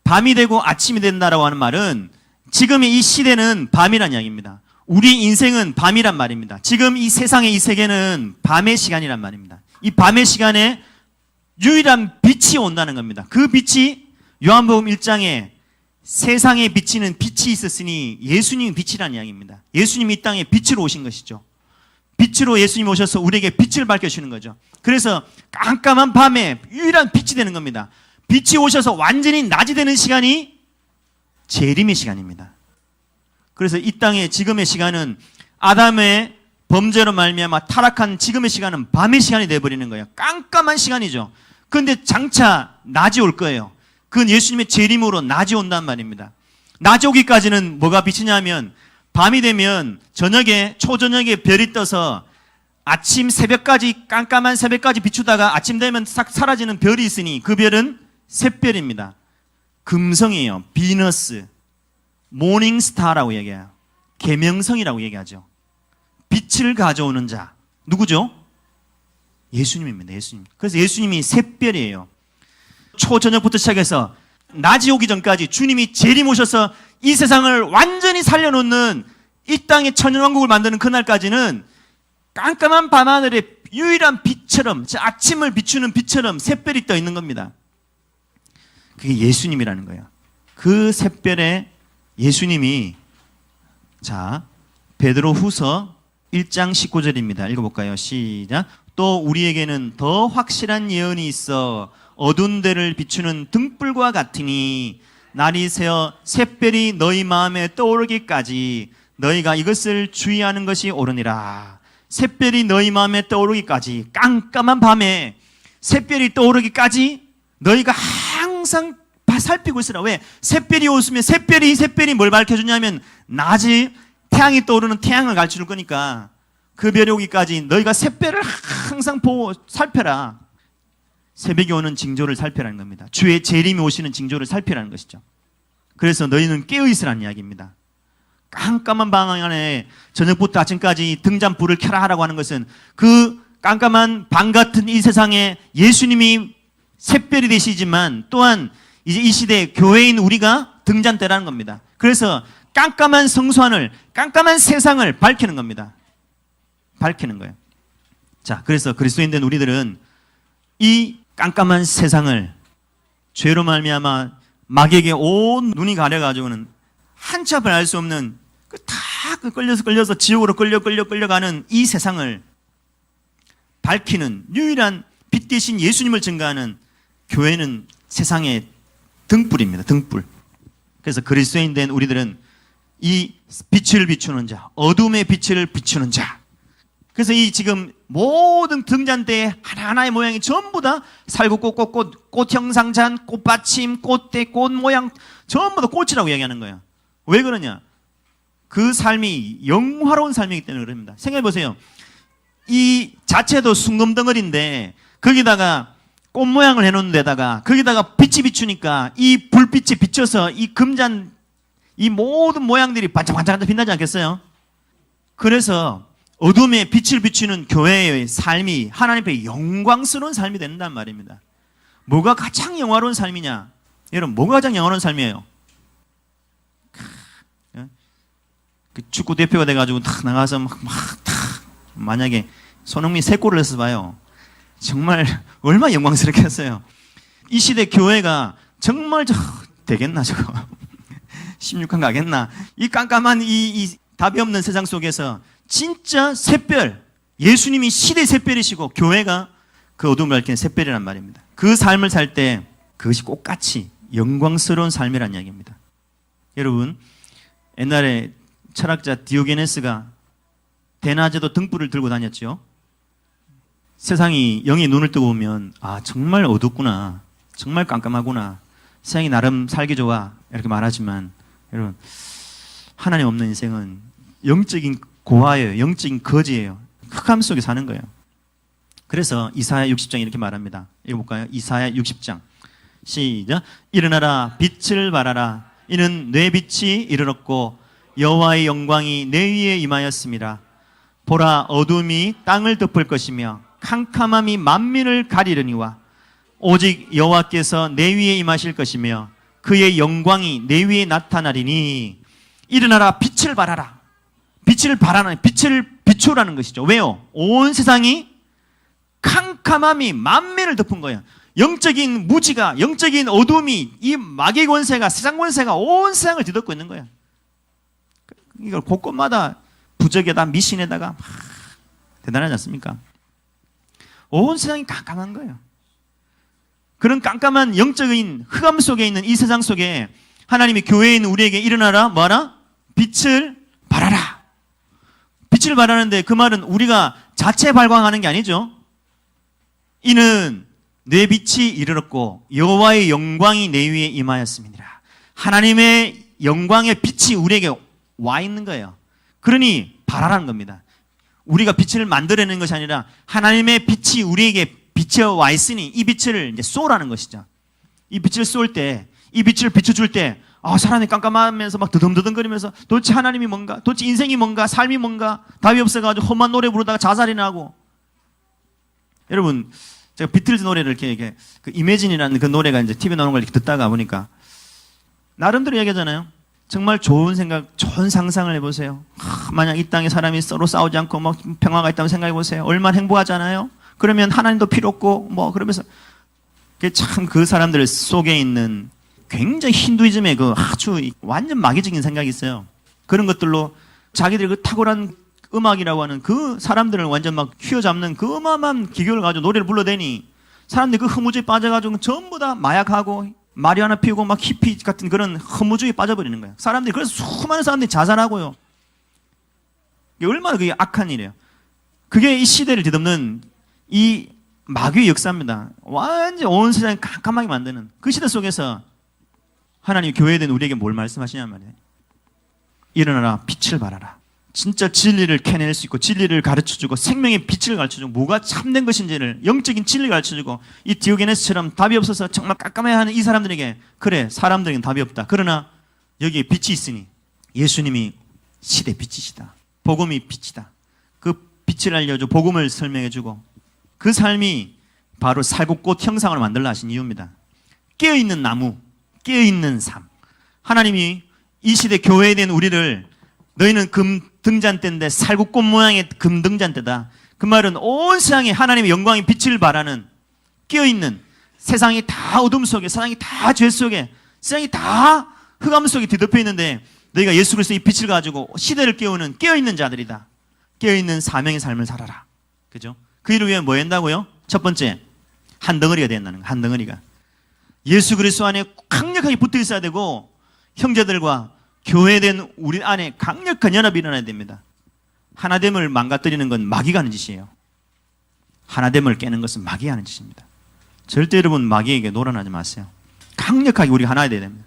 밤이 되고 아침이 된다라고 하는 말은 지금의 이 시대는 밤이란 이야기입니다. 우리 인생은 밤이란 말입니다. 지금 이 세상의 이 세계는 밤의 시간이란 말입니다. 이 밤의 시간에 유일한 빛이 온다는 겁니다. 그 빛이 요한복음 1장에 세상에 비치는 빛이 있었으니 예수님이 빛이라는 이야기입니다. 예수님이 이 땅에 빛으로 오신 것이죠. 빛으로 예수님이 오셔서 우리에게 빛을 밝혀주시는 거죠. 그래서 깜깜한 밤에 유일한 빛이 되는 겁니다. 빛이 오셔서 완전히 낮이 되는 시간이 재림의 시간입니다. 그래서 이 땅의 지금의 시간은 아담의 범죄로 말미암아 타락한 지금의 시간은 밤의 시간이 되어버리는 거예요. 깜깜한 시간이죠. 그런데 장차 낮이 올 거예요. 그건 예수님의 재림으로 낮이 온단 말입니다. 낮이 오기까지는 뭐가 비치냐면 밤이 되면 저녁에 초저녁에 별이 떠서 아침 새벽까지 깜깜한 새벽까지 비추다가 아침 되면 싹 사라지는 별이 있으니 그 별은 샛별입니다. 금성이에요. 비너스, 모닝스타라고 얘기해요. 계명성이라고 얘기하죠. 빛을 가져오는 자 누구죠? 예수님입니다. 예수님. 그래서 예수님이 샛별이에요. 초저녁부터 시작해서 낮이 오기 전까지 주님이 재림 오셔서 이 세상을 완전히 살려놓는 이 땅의 천연왕국을 만드는 그날까지는 깜깜한 밤하늘에 유일한 빛처럼 아침을 비추는 빛처럼 샛별이 떠 있는 겁니다. 그게 예수님이라는 거예요. 그 샛별에 예수님이 자 베드로 후서 1장 19절입니다. 읽어볼까요? 시작. 또 우리에게는 더 확실한 예언이 있어 어두운 데를 비추는 등불과 같으니 날이 새어 샛별이 너희 마음에 떠오르기까지 너희가 이것을 주의하는 것이 옳으니라. 샛별이 너희 마음에 떠오르기까지 깜깜한 밤에 샛별이 떠오르기까지 너희가 항상 살피고 있으라. 왜? 샛별이 오시면 샛별이 뭘 밝혀주냐면 낮이 태양이 떠오르는 태양을 가르쳐줄 거니까 그 별이 오기까지 너희가 샛별을 항상 보고 살펴라. 새벽이 오는 징조를 살펴라는 겁니다. 주의 재림이 오시는 징조를 살펴라는 것이죠. 그래서 너희는 깨어있으라는 이야기입니다. 깜깜한 방 안에 저녁부터 아침까지 등잔불을 켜라 하라고 하는 것은 그 깜깜한 방 같은 이 세상에 예수님이 샛별이 되시지만 또한 이제 이 시대에 교회인 우리가 등잔대라는 겁니다. 그래서 깜깜한 성소 안을, 깜깜한 세상을 밝히는 겁니다. 밝히는 거예요. 자, 그래서 그리스도인 된 우리들은 이 깜깜한 세상을 죄로 말미암아 마귀에게 온 눈이 가려가지고는 한치 앞을 알 수 없는 다 끌려서 지옥으로 끌려가는 이 세상을 밝히는 유일한 빛 대신 예수님을 증거하는 교회는 세상의 등불입니다. 등불. 그래서 그리스도인 된 우리들은 이 빛을 비추는 자, 어둠의 빛을 비추는 자. 그래서 이 지금 모든 등잔대의 하나하나의 모양이 전부 다 살구꽃, 꽃 형상잔, 꽃받침, 꽃대, 꽃 모양 전부 다 꽃이라고 얘기하는 거예요. 왜 그러냐? 그 삶이 영화로운 삶이기 때문에 그럽니다. 생각해 보세요. 이 자체도 숭금덩어리인데 거기다가 꽃 모양을 해놓은 데다가 거기다가 빛이 비추니까 이 불빛이 비춰서 이 금잔 이 모든 모양들이 반짝반짝 빛나지 않겠어요? 그래서 어둠에 빛을 비추는 교회의 삶이 하나님 앞에 영광스러운 삶이 된단 말입니다. 뭐가 가장 영화로운 삶이냐? 여러분, 뭐가 가장 영화로운 삶이에요? 축구 대표가 돼가지고 탁 나가서 만약에 손흥민이 3골을 해서 봐요. 정말 얼마나 영광스럽겠어요. 이 시대 교회가 정말 되겠나 저거 16강 가겠나? 이 깜깜한 이 답이 없는 세상 속에서 진짜 샛별, 예수님이 시대 샛별이시고 교회가 그 어둠을 밝히는 샛별이란 말입니다. 그 삶을 살 때 그것이 꽃같이 영광스러운 삶이란 이야기입니다. 여러분, 옛날에 철학자 디오게네스가 대낮에도 등불을 들고 다녔죠. 세상이 영의 눈을 뜨고 보면 아 정말 어둡구나, 정말 깜깜하구나, 세상이 나름 살기 좋아 이렇게 말하지만 여러분, 하나님 없는 인생은 영적인 고아예요. 영적인 거지예요. 흑암 속에 사는 거예요. 그래서 이사야 60장 이렇게 말합니다. 읽어볼까요? 이사야 60장 시작. 일어나라 빛을 발하라. 이는 내 빛이 이르렀고 여호와의 영광이 내 위에 임하였습니다. 보라 어둠이 땅을 덮을 것이며 캄캄함이 만민을 가리려니와 오직 여호와께서 내 위에 임하실 것이며 그의 영광이 내 위에 나타나리니 일어나라 빛을 발하라. 빛을 발하라. 빛을 비추라는 것이죠. 왜요? 온 세상이 캄캄함이 만민을 덮은 거예요. 영적인 무지가, 영적인 어둠이, 이 마귀 권세가, 세상 권세가 온 세상을 뒤덮고 있는 거예요. 이걸 곳곳마다 부적에다 미신에다가 대단하지 않습니까? 온 세상이 깜깜한 거예요. 그런 깜깜한 영적인 흑암 속에 있는 이 세상 속에 하나님이 교회에 있는 우리에게 일어나라, 뭐하라? 빛을 발하라. 빛을 발하는데 그 말은 우리가 자체 발광하는 게 아니죠. 이는 내 빛이 이르렀고 여호와의 영광이 내 위에 임하였습니다. 하나님의 영광의 빛이 우리에게 와 있는 거예요. 그러니 발하라는 겁니다. 우리가 빛을 만들어내는 것이 아니라 하나님의 빛이 우리에게 비쳐 와 있으니 이 빛을 이제 쏘라는 것이죠. 이 빛을 쏠 때, 이 빛을 비춰줄 때, 사람이 깜깜하면서 막 드듬드듬거리면서 도대체 하나님이 뭔가, 도대체 인생이 뭔가, 삶이 뭔가, 답이 없어가지고 험한 노래 부르다가 자살이나 하고. 여러분, 제가 비틀즈 노래를 이렇게 그 이매진이라는 그 노래가 이제 TV에 나오는 걸 이렇게 듣다가 보니까 나름대로 얘기하잖아요. 정말 좋은 생각, 좋은 상상을 해보세요. 만약 이 땅에 사람이 서로 싸우지 않고 뭐 평화가 있다면 생각해보세요. 얼마나 행복하잖아요. 그러면 하나님도 필요 없고 뭐 그러면서 참 그 사람들 속에 있는 굉장히 힌두이즘의 그 아주 완전 마귀적인 생각이 있어요. 그런 것들로 자기들의 그 탁월한 음악이라고 하는 그 사람들을 완전 막 휘어잡는 그 어마어마한 기교를 가지고 노래를 불러대니 사람들이 그 허무주의에 빠져가지고 전부 다 마약하고 마리화나 피우고 막 히피 같은 그런 허무주의에 빠져버리는 거예요. 사람들이 그래서 수많은 사람들이 자살하고요. 이게 얼마나 그게 악한 일이에요. 그게 이 시대를 뒤덮는 이 마귀의 역사입니다. 완전 온 세상을 깜깜하게 만드는 그 시대 속에서 하나님이 교회에 대한 우리에게 뭘 말씀하시냐 말이에요. 일어나라 빛을 발하라. 진짜 진리를 캐낼 수 있고 진리를 가르쳐주고 생명의 빛을 가르쳐주고 뭐가 참된 것인지를 영적인 진리를 가르쳐주고 이 디오게네스처럼 답이 없어서 정말 깜깜해하는 이 사람들에게 그래 사람들에게는 답이 없다. 그러나 여기에 빛이 있으니 예수님이 시대 빛이시다. 복음이 빛이다. 그 빛을 알려줘 복음을 설명해주고 그 삶이 바로 살구꽃 형상을 만들라 하신 이유입니다. 깨어있는 나무, 깨어있는 삶. 하나님이 이 시대 교회에 대한 우리를 너희는 금 등잔대인데 살구꽃 모양의 금 등잔대다. 그 말은 온 세상에 하나님의 영광의 빛을 발하는 깨어있는 세상이 다 어둠 속에 세상이 다 죄 속에 세상이 다 흑암 속에 뒤덮여 있는데 너희가 예수 그리스도의 빛을 가지고 시대를 깨우는 깨어있는 자들이다. 깨어있는 사명의 삶을 살아라. 그죠? 그 일을 위해 뭐 한다고요? 첫 번째 한 덩어리가 된다는 거야. 한 덩어리가 예수 그리스도 안에 강력하게 붙어 있어야 되고 형제들과 교회된 우리 안에 강력한 연합이 일어나야 됩니다. 하나됨을 망가뜨리는 건 마귀가 하는 짓이에요. 하나됨을 깨는 것은 마귀가 하는 짓입니다. 절대 여러분 마귀에게 놀아나지 마세요. 강력하게 우리가 하나 돼야 됩니다.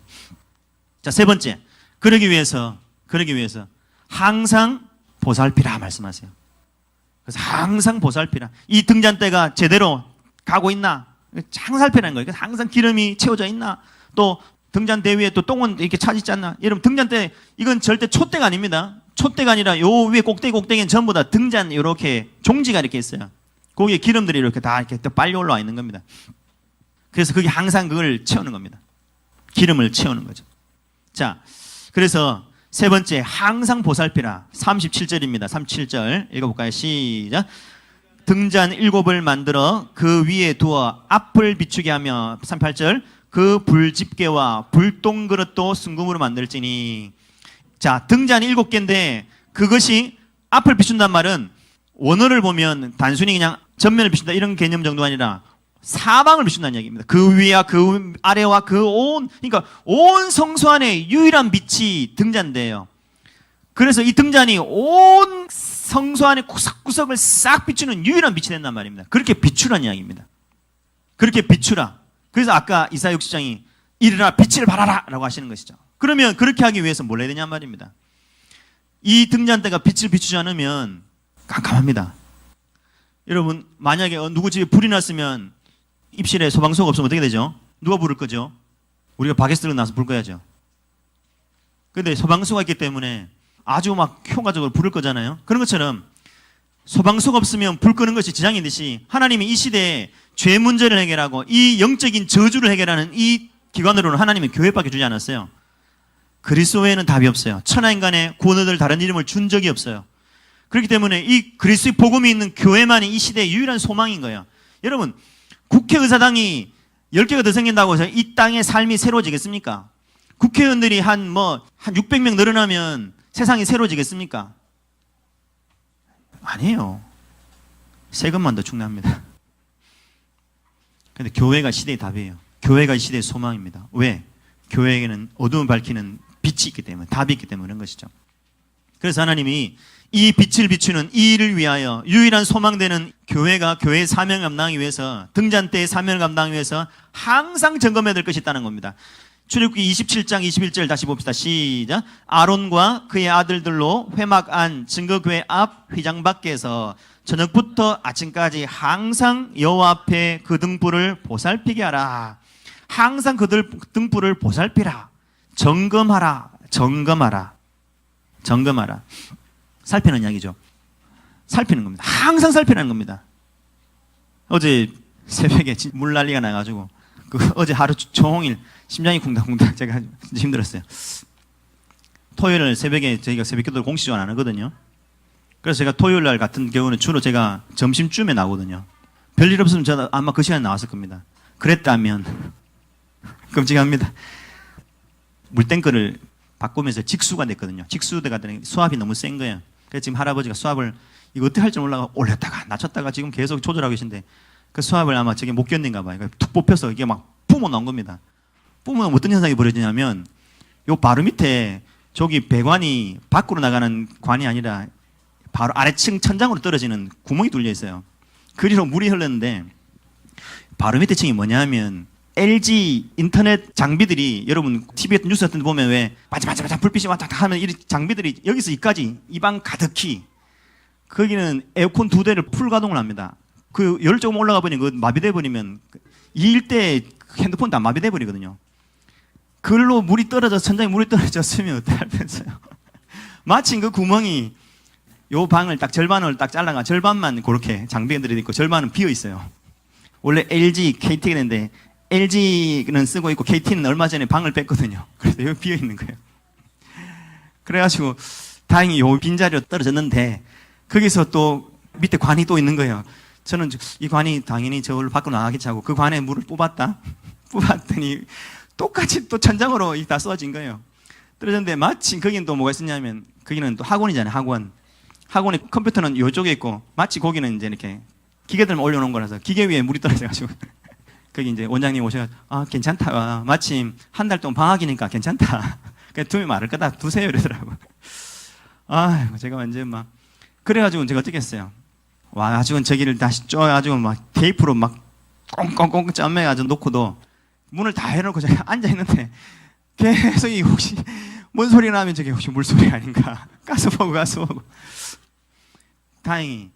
자, 세 번째. 그러기 위해서 항상 보살피라 말씀하세요. 그래서 항상 보살피라. 이 등잔대가 제대로 가고 있나? 항상 살피라는 거예요. 그래서 항상 기름이 채워져 있나? 또 등잔대 위에 또 똥은 이렇게 차지지 않나? 여러분 등잔대 이건 절대 촛대가 아닙니다. 촛대가 아니라 요 위에 꼭대기는 전부 다 등잔 이렇게 종지가 이렇게 있어요. 거기에 기름들이 이렇게 다 이렇게 빨리 올라와 있는 겁니다. 그래서 그게 항상 그걸 채우는 겁니다. 기름을 채우는 거죠. 자, 그래서 세 번째 항상 보살피라. 37절입니다. 37절 읽어볼까요? 시작. 등잔 7을 만들어 그 위에 두어 앞을 비추게 하며 38절 그 불집게와 불똥그릇도 순금으로 만들지니. 자, 등잔이 7개인데 그것이 앞을 비춘단 말은 원어를 보면 단순히 그냥 전면을 비춘다 이런 개념 정도가 아니라 사방을 비춘다는 얘기입니다. 그 위와 그 아래와 그러니까 온 성소 안에 유일한 빛이 등잔대예요. 그래서 이 등잔이 온 성소 안에 구석구석을 싹 비추는 유일한 빛이 된단 말입니다. 그렇게 비추라는 이야기입니다. 그렇게 비추라. 그래서 아까 이사야 60장이 일어나 빛을 발하라 라고 하시는 것이죠. 그러면 그렇게 하기 위해서 뭘 해야 되냐 말입니다. 이 등잔대가 빛을 비추지 않으면 깜깜합니다. 여러분 만약에 누구 집에 불이 났으면 입실에 소방서가 없으면 어떻게 되죠? 누가 부를 거죠? 우리가 바게트 들고 나서 부를 거야죠. 근데 소방수가 있기 때문에 아주 막 효과적으로 부를 거잖아요. 그런 것처럼 소방수가 없으면 불 끄는 것이 지장이듯이 하나님이 이 시대에 죄 문제를 해결하고 이 영적인 저주를 해결하는 이 기관으로는 하나님이 교회밖에 주지 않았어요. 그리스도 외에는 답이 없어요. 천하인간의 구원을 얻을 다른 이름을 준 적이 없어요. 그렇기 때문에 이 그리스도의 복음이 있는 교회만이 이 시대의 유일한 소망인 거예요. 여러분, 국회의사당이 10개가 더 생긴다고 해서 이 땅의 삶이 새로워지겠습니까? 국회의원들이 한 600명 늘어나면 세상이 새로워지겠습니까? 아니에요. 세금만 더 충납니다. 근데 교회가 시대의 답이에요. 교회가 이 시대의 소망입니다. 왜? 교회에게는 어두움을 밝히는 빛이 있기 때문에, 답이 있기 때문에 그런 것이죠. 그래서 하나님이 이 빛을 비추는 이 일을 위하여 유일한 소망되는 교회가 교회의 사명을 감당하기 위해서, 등잔 때의 사명을 감당하기 위해서 항상 점검해야 될 것이 있다는 겁니다. 출애굽기 27장 21절 다시 봅시다. 시작. 아론과 그의 아들들로 회막 안 증거교회 앞 휘장 밖에서 저녁부터 아침까지 항상 여호와 앞에 그 등불을 보살피게 하라. 항상 그 등불을 보살피라. 점검하라. 점검하라. 점검하라. 살피는 이야기죠. 살피는 겁니다. 항상 살피는 겁니다. 어제 새벽에 물 난리가 나가지고 어제 하루 종일 심장이 쿵닥쿵닥 제가 힘들었어요. 토요일 새벽에 저희가 새벽기도 공식 지원 안 하거든요. 그래서 제가 토요일 날 같은 경우는 주로 제가 점심쯤에 나오거든요. 별일 없으면 저도 아마 그 시간에 나왔을 겁니다. 그랬다면 끔찍합니다. 물탱크를 바꾸면서 직수가 됐거든요. 직수대가 되는 수압이 너무 센 거예요. 그래서 지금 할아버지가 수압을 이거 어떻게 할지 몰라가 올렸다가 낮췄다가 지금 계속 조절하고 계신데 그 수압을 아마 저게 못 견딘가 봐요. 툭 뽑혀서 이게 막 뿜어 나온 겁니다. 뿜으면 어떤 현상이 벌어지냐면 요 바로 밑에 저기 배관이 밖으로 나가는 관이 아니라 바로 아래층 천장으로 떨어지는 구멍이 뚫려 있어요. 그리로 물이 흘렀는데 바로 밑에 층이 뭐냐면 LG 인터넷 장비들이 여러분 TV 같은 뉴스 같은 데 보면 왜 반짝반짝 불빛이 왔다 갔다 하면 이 장비들이 여기서 이까지 이 방 가득히 거기는 에어컨 2대를 풀 가동을 합니다. 그 열 조금 올라가 버리면 그 마비돼 버리면 이 일대에 핸드폰 다 마비돼 버리거든요. 그걸로 물이 떨어져서 천장에 물이 떨어졌으면 어떡하면서요. 마침 그 구멍이 요 방을 딱 절반을 딱 잘라가 절반만 그렇게 장비들이 있고 절반은 비어 있어요. 원래 LG, KT가 있는데 LG는 쓰고 있고 KT는 얼마 전에 방을 뺐거든요. 그래서 여기 비어 있는 거예요. 그래가지고 다행히 요 빈자리로 떨어졌는데 거기서 또 밑에 관이 또 있는 거예요. 저는 이 관이 당연히 저걸로 밖으로 나가겠지 하고 그 관에 물을 뽑았더니 똑같이 또 천장으로 다 쏟아진 거예요. 떨어졌는데 마침 거기는 또 뭐가 있었냐면 거기는 또 학원이잖아요. 학원에 컴퓨터는 이쪽에 있고 마치 거기는 이제 이렇게 기계들만 올려놓은 거라서 기계 위에 물이 떨어져가지고 거기 이제 원장님 오셔가지고 아 괜찮다. 마침 한 달 동안 방학이니까 괜찮다. 그냥 두면 마를 거다. 두세요 이러더라고. 아이고 제가 완전 막 그래가지고 제가 어떻게 했어요. 와 가지고 저기를 다시 쪼가지고 막 테이프로 막 꽁꽁꽁 짬매가지고 놓고도 문을 다 해놓고 제가 앉아있는데 계속 이 혹시 뭔 소리 나면 저게 혹시 물소리 아닌가 가서 보고 다행히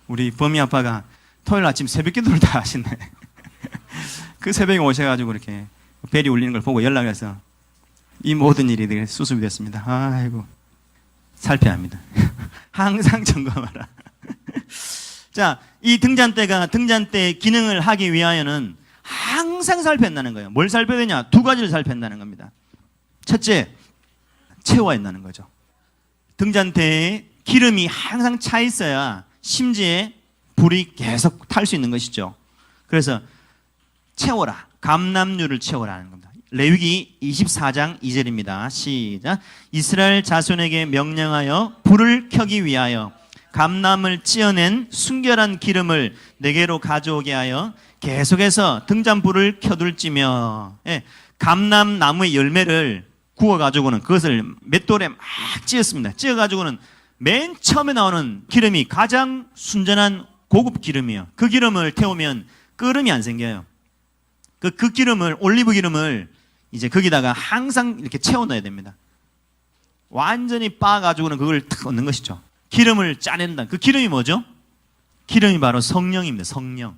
우리 범이 아빠가 토요일 아침 새벽 기도를 다 하시네. 그 새벽에 오셔가지고 이렇게 벨이 울리는 걸 보고 연락해서 이 모든 일이 수습이 됐습니다. 아이고 살펴야 합니다. 항상 점검하라. 자, 이 등잔대의 기능을 하기 위하여는 항상 살펴야 한다는 거예요. 뭘 살펴야 되냐? 두 가지를 살펴야 한다는 겁니다. 첫째, 채워야 한다는 거죠. 등잔대에 기름이 항상 차 있어야 심지에 불이 계속 탈 수 있는 것이죠. 그래서 채워라. 감람류를 채워라는 겁니다. 레위기 24장 2절입니다. 시작. 이스라엘 자손에게 명령하여 불을 켜기 위하여 감람을 찌어낸 순결한 기름을 내게로 가져오게 하여 계속해서 등잔불을 켜둘지며, 감람나무의 열매를 구워가지고는 그것을 맷돌에 막 찧었습니다. 찧어가지고는 맨 처음에 나오는 기름이 가장 순전한 고급 기름이에요. 그 기름을 태우면 끓음이 안 생겨요. 그 기름을, 올리브 기름을 이제 거기다가 항상 이렇게 채워 넣어야 됩니다. 완전히 빻아가지고는 그걸 탁 얻는 것이죠. 기름을 짜낸다. 그 기름이 뭐죠? 기름이 바로 성령입니다. 성령.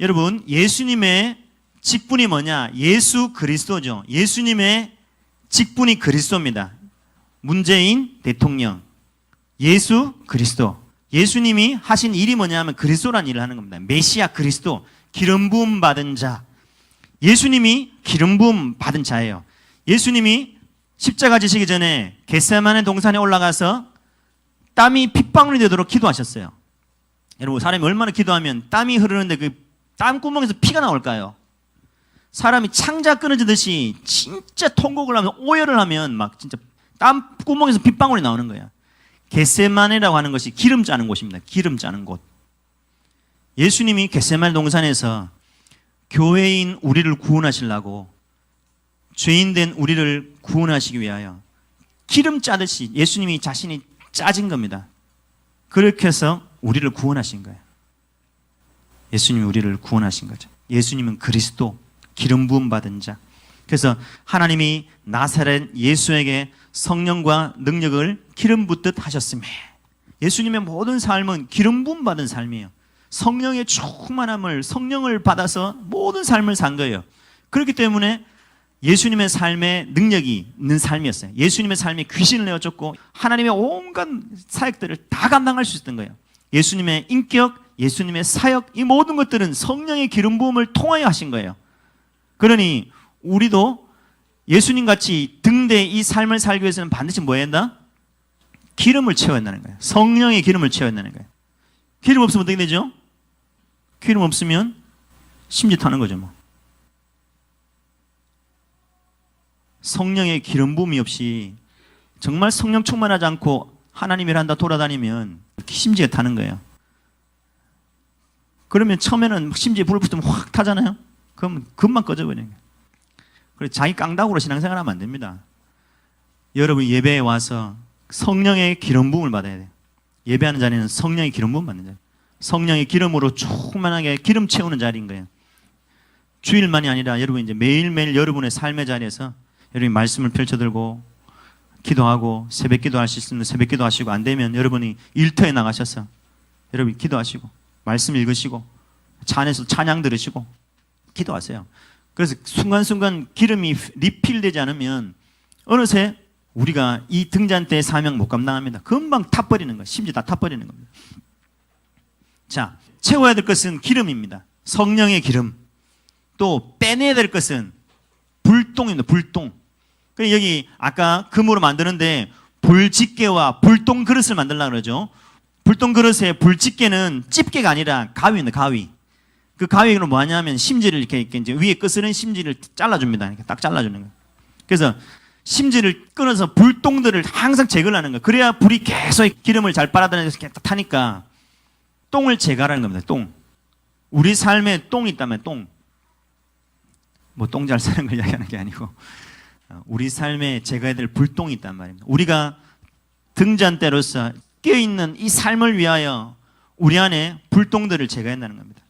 여러분, 예수님의 직분이 뭐냐? 예수 그리스도죠. 예수님의 직분이 그리스도입니다. 문재인 대통령, 예수 그리스도. 예수님이 하신 일이 뭐냐 하면 그리스도란 일을 하는 겁니다. 메시아 그리스도, 기름 부음 받은 자. 예수님이 기름 부음 받은 자예요. 예수님이 십자가 지시기 전에 겟세마네 동산에 올라가서 땀이 핏방울이 되도록 기도하셨어요. 여러분, 사람이 얼마나 기도하면 땀이 흐르는데 그 땀구멍에서 피가 나올까요? 사람이 창자 끊어지듯이 진짜 통곡을 하면, 오열을 하면 막 진짜 땀구멍에서 핏방울이 나오는 거야. 겟세마네라고 하는 것이 기름 짜는 곳입니다. 기름 짜는 곳. 예수님이 겟세마네 동산에서 교회인 우리를 구원하시려고, 죄인된 우리를 구원하시기 위하여 기름 짜듯이 예수님이 자신이 짜진 겁니다. 그렇게 해서 우리를 구원하신 거예요. 예수님이 우리를 구원하신 거죠. 예수님은 그리스도, 기름 부음 받은 자. 그래서 하나님이 나사렛 예수에게 성령과 능력을 기름 붓듯 하셨으며, 예수님의 모든 삶은 기름 부음 받은 삶이에요. 성령의 충만함을, 성령을 받아서 모든 삶을 산 거예요. 그렇기 때문에 예수님의 삶에 능력이 있는 삶이었어요. 예수님의 삶에 귀신을 내어쫓고 하나님의 온갖 사역들을 다 감당할 수 있었던 거예요. 예수님의 인격, 예수님의 사역, 이 모든 것들은 성령의 기름 부음을 통하여 하신 거예요. 그러니 우리도 예수님같이 등대 이 삶을 살기 위해서는 반드시 뭐 해야 한다? 기름을 채워야 한다는 거예요. 성령의 기름을 채워야 한다는 거예요. 기름 없으면 어떻게 되죠? 기름 없으면 심짓하는 거죠, 뭐. 성령의 기름 부음이 없이 정말 성령 충만하지 않고 하나님을 한다 돌아다니면 심지에 타는 거예요. 그러면 처음에는 심지에 불을 붙으면 확 타잖아요. 그러면 금방 꺼져버려요. 그래서 자기 깡다구로 신앙생활 하면 안 됩니다. 여러분 예배에 와서 성령의 기름 부음을 받아야 돼요. 예배하는 자리는 성령의 기름 부음 받는 자리. 성령의 기름으로 충만하게 기름 채우는 자리인 거예요. 주일만이 아니라 여러분 이제 매일매일 여러분의 삶의 자리에서 여러분이 말씀을 펼쳐들고 기도하고 새벽 기도할 수 있으면 새벽 기도하시고, 안 되면 여러분이 일터에 나가셔서 여러분이 기도하시고 말씀 읽으시고 차 안에서 찬양 들으시고 기도하세요. 그래서 순간순간 기름이 리필되지 않으면 어느새 우리가 이 등잔대의 사명 못 감당합니다. 금방 타버리는 거예요. 심지어 다 타버리는 겁니다. 자, 채워야 될 것은 기름입니다. 성령의 기름. 또 빼내야 될 것은 불똥입니다. 불똥. 그래서 여기 아까 금으로 만드는데 불집게와 불똥 그릇을 만들려고 그러죠. 불똥 그릇에 불집게는 집게가 아니라 가위입니다. 가위. 그 가위로 뭐 하냐면 심지를 이렇게 이제 위에 끝은 심지를 잘라줍니다. 이렇게 딱 잘라주는 거예요. 그래서 심지를 끊어서 불똥들을 항상 제거를 하는 거예요. 그래야 불이 계속 기름을 잘 빨아들여서 계속 타니까 똥을 제거하는 겁니다. 똥. 우리 삶에 똥이 있다면 똥. 뭐 똥 잘 사는 걸 이야기하는 게 아니고 우리 삶에 제거해야 될 불똥이 있단 말입니다. 우리가 등잔대로서 끼어있는 이 삶을 위하여 우리 안에 불똥들을 제거한다는 겁니다.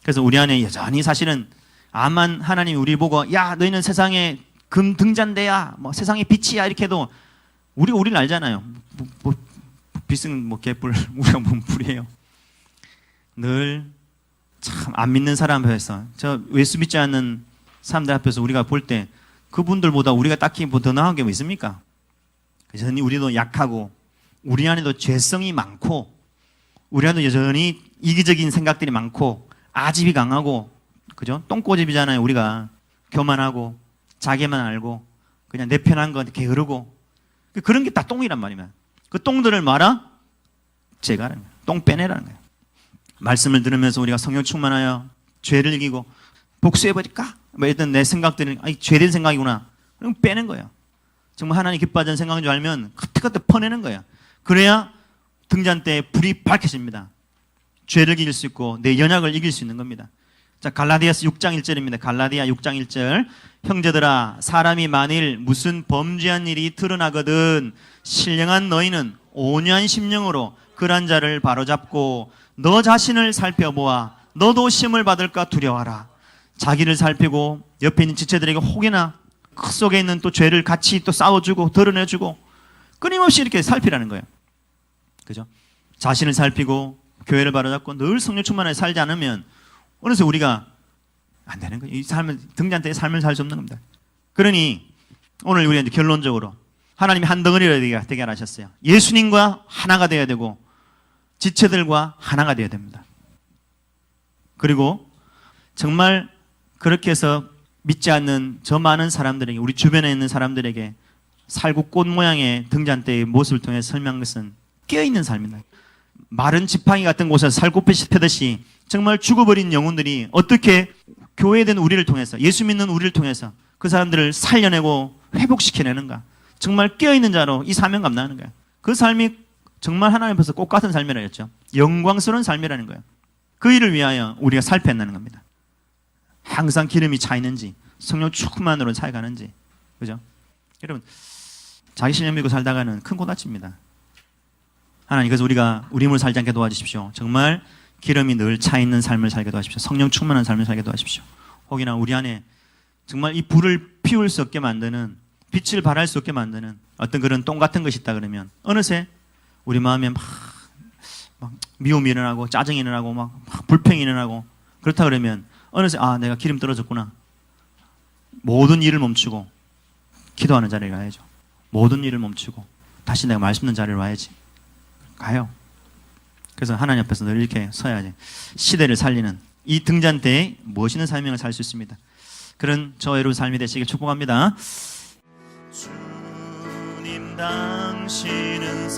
그래서 우리 안에 여전히 사실은 아만 하나님이 우리 보고 야 너희는 세상에 금 등잔대야 뭐 세상의 빛이야 이렇게 해도 우리를 알잖아요. 빛은 뭐 개뿔 우리가 뭔 불이에요. 늘 참 안 믿는 사람 앞에서 저 예수 믿지 않는 사람들 앞에서 우리가 볼 때 그분들보다 우리가 딱히 뭐 더 나은 게 뭐 있습니까? 여전히 우리도 약하고 우리 안에도 죄성이 많고 우리 안에도 여전히 이기적인 생각들이 많고 아집이 강하고 그죠? 똥꼬집이잖아요. 우리가 교만하고 자기만 알고 그냥 내 편한 거 게으르고 그런 게 다 똥이란 말이면 그 똥들을 말아 제거하는 거예요. 똥 빼내라는 거예요. 말씀을 들으면서 우리가 성령 충만하여 죄를 이기고 복수해버릴까? 뭐 이랬던 내 생각들은 죄된 생각이구나. 그럼 빼는 거예요. 정말 하나님 기뻐하는 생각인 줄 알면 그때그때 퍼내는 거예요. 그래야 등잔대에 불이 밝혀집니다. 죄를 이길 수 있고 내 연약을 이길 수 있는 겁니다. 자, 갈라디아서 6장 1절입니다. 갈라디아 6장 1절. 형제들아 사람이 만일 무슨 범죄한 일이 드러나거든 신령한 너희는 온유한 심령으로 그런 자를 바로잡고 너 자신을 살펴보아 너도 시험을 받을까 두려워하라. 자기를 살피고 옆에 있는 지체들에게 혹이나 그 속에 있는 또 죄를 같이 또 싸워주고 드러내주고 끊임없이 이렇게 살피라는 거예요. 그죠? 자신을 살피고 교회를 바로잡고 늘 성령 충만하게 살지 않으면 어느새 우리가 안 되는 거예요. 이 삶을, 등잔대의 삶을 살 수 없는 겁니다. 그러니 오늘 우리가 이제 결론적으로 하나님이 한 덩어리가 되게 하셨어요. 예수님과 하나가 되어야 되고 지체들과 하나가 되어야 됩니다. 그리고 정말 그렇게 해서 믿지 않는 저 많은 사람들에게, 우리 주변에 있는 사람들에게 살구꽃 모양의 등잔대의 모습을 통해 설명한 것은 깨어있는 삶이다. 마른 지팡이 같은 곳에서 살구빛이 펴듯이 정말 죽어버린 영혼들이 어떻게 교회된 우리를 통해서, 예수 믿는 우리를 통해서 그 사람들을 살려내고 회복시켜내는가. 정말 깨어있는 자로 이 사명 감당하는 거예요. 그 삶이 정말 하나님 앞에서 꽃 같은 삶이라 했죠. 영광스러운 삶이라는 거예요. 그 일을 위하여 우리가 살펴낸다는 겁니다. 항상 기름이 차 있는지, 성령 충만으로 살아가는지, 그죠? 여러분, 자기 신령 믿고 살다가는 큰 고다칩니다. 하나님, 그래서 우리가 우리 힘을 살지 않게 도와주십시오. 정말 기름이 늘 차 있는 삶을 살게 도와주십시오. 성령 충만한 삶을 살게 도와주십시오. 혹이나 우리 안에 정말 이 불을 피울 수 없게 만드는, 빛을 발할 수 없게 만드는 어떤 그런 똥 같은 것이 있다 그러면 어느새 우리 마음에 막 미움이 일어나고 짜증이 일어나고 막 불평이 일어나고, 그렇다 그러면 어느새 내가 기름 떨어졌구나. 모든 일을 멈추고 기도하는 자리에 가야죠. 모든 일을 멈추고 다시 내가 말씀 듣는 자리에 와야지. 가요. 그래서 하나님 앞에서 늘 이렇게 서야지. 시대를 살리는 이 등잔대에 멋있는 삶을 살 수 있습니다. 그런 저 여러분 삶이 되시길 축복합니다. 주님, 당신은